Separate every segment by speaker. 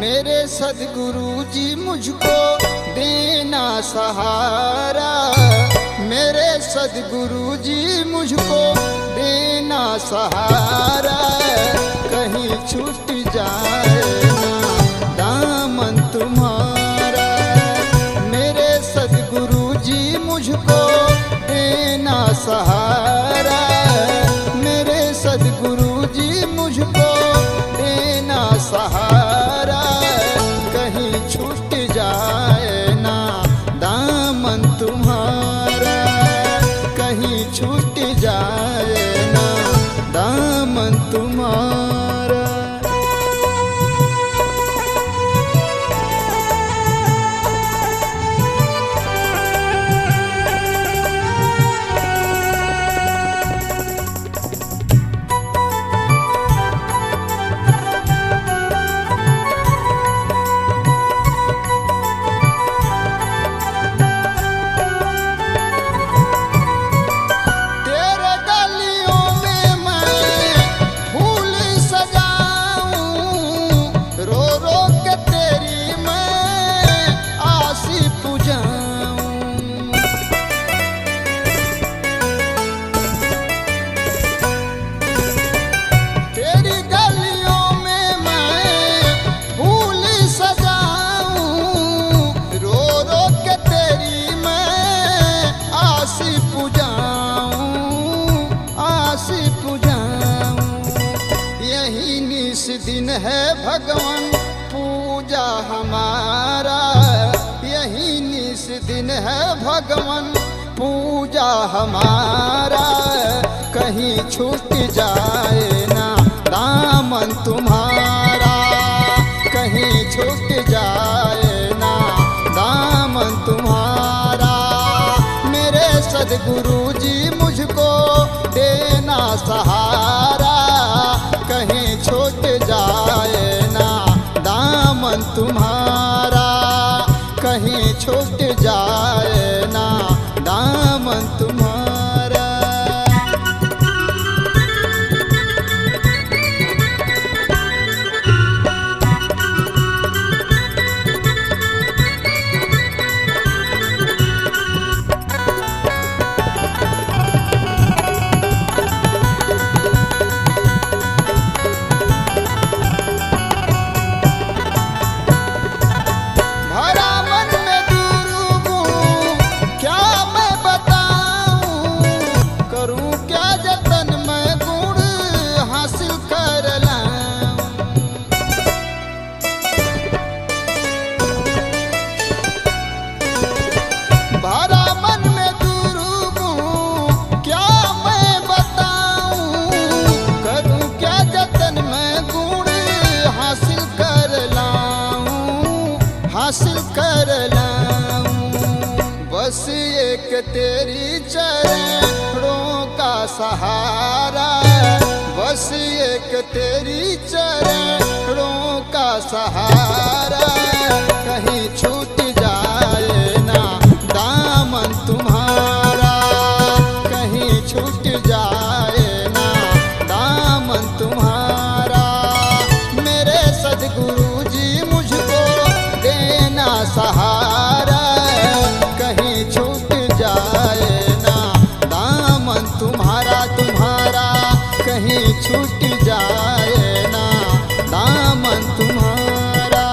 Speaker 1: मेरे सद्गुरु जी मुझको देना सहारा, मेरे सद्गुरु जी मुझको देना सहारा, कहीं छूट जाए ना दामन तुम्हारा। मेरे सद्गुरु जी मुझको देना सहारा, मेरे सद्गुरु जी मुझको देना सहारा, कहीं छूट जाए ना दामन तुम्हारा, कहीं छूट जाए ना दामन तुम्हारा। दिन है भगवान पूजा हमारा, यही निस दिन है भगवान पूजा हमारा, कहीं छूट जाए ना दामन तुम्हारा, कहीं छूट जाए ना दामन तुम्हारा। मेरे सद्गुरु जी मुझको देना सहारा, कहीं छूट जाए ना दामन तुम्हारा, कहीं छूट जाए ना दामन तुम्हारा। हासिल कर लाऊं बस एक तेरी चरणों का सहारा, बस एक तेरी चरणों का सहारा, कहीं छूट जाए ना दामन तुम्हारा, कहीं छूट जाए ना दामन तुम्हारा। मेरे सद्गुरु जी मुझको देना सहारा, कहीं छूट जाए ना दामन तुम्हारा, तुम्हारा कहीं छूट जाए ना दामन तुम्हारा।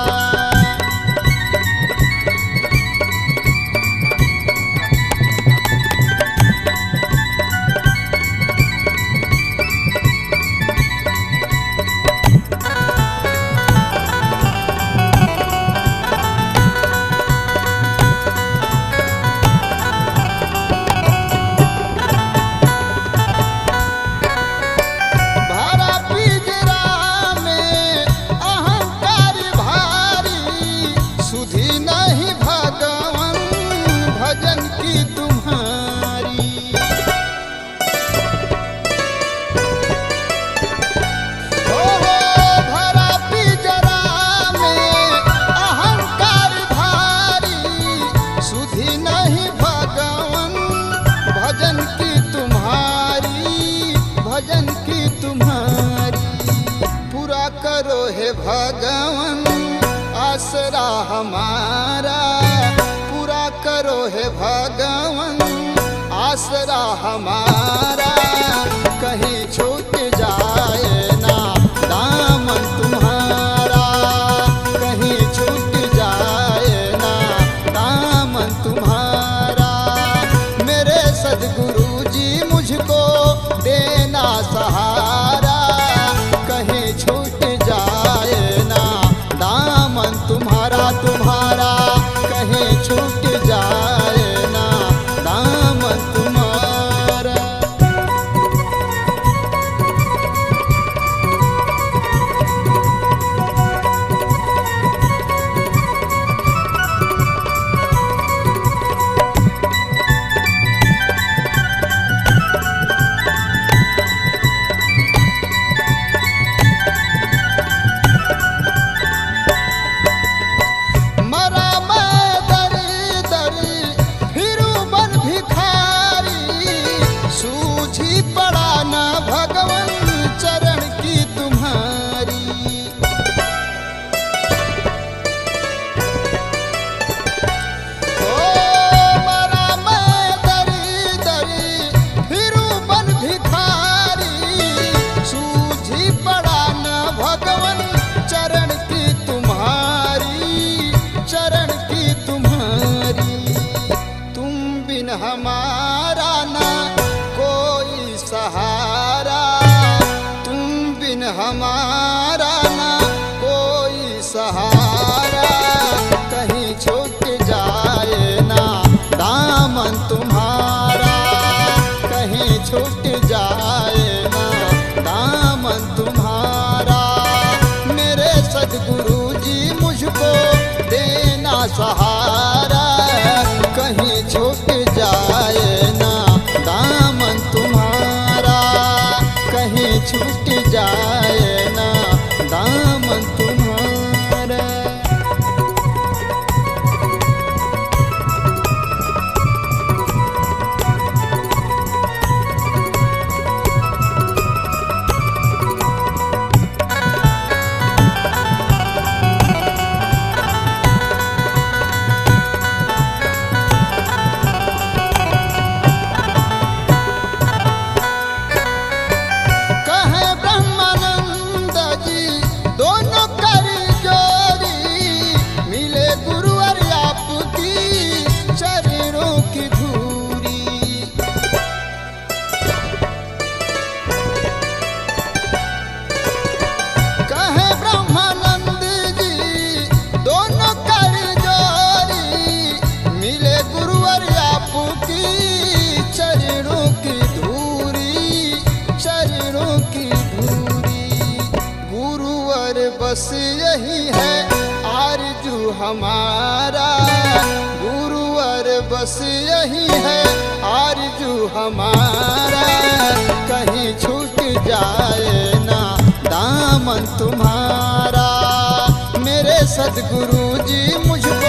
Speaker 1: भजन की तुम्हारी पूरा करो हे भगवान आसरा हमारा पूरा करो है भगवन, आसरा हमारा कहीं छूट जाए ना दामन तुम्हारा, कहीं छूट जाए ना दामन तुम्हारा। मेरे सद्गुरु जी मुझको देना सहारा, कहीं छूट जाए ना दामन तुम्हारा, तुम्हारा कहीं छूट जाए ना दामन तुम्हारा। मरा मैं दरी दरी फिरूं बन भिखारी, सूझी पड़ा न भगवन चरण की तुम्हारी। ओ मरा मैं दरी दरी फिरूं बन भिखारी, सूझी पड़ा न भगवन चरण की तुम्हारी, चरण की तुम्हारी। तुम बिन हमारा ना कोई सहारा, तुम बिन हमारा ना कोई सहारा, कहीं छूट जाए ना दामन तुम्हारा, कहीं छूट जाए ना दामन तुम्हारा। मेरे सद्गुरु जी मुझको देना सहारा, कहीं छूट जाए ना दामन तुम्हारा, कहीं छूट जाए ना दामन तुम्हारा। कहे ब्रह्मानंद जी दोनों कर जोड़ी, मिले गुरुवर आपकी चरणों की धूरी। कहे ब्रह्मानंद जी दोनों कर जोड़ी, मिले गुरुवर आपकी चरणों की धूरी, चरणों की धूरी। गुरुवर बस यही है आरजू हमारा, गुरुवर बस यही है आरजू हमारा, कहीं छूट जाए ना दामन तुम्हारा। मेरे सद्गुरु जी मुझको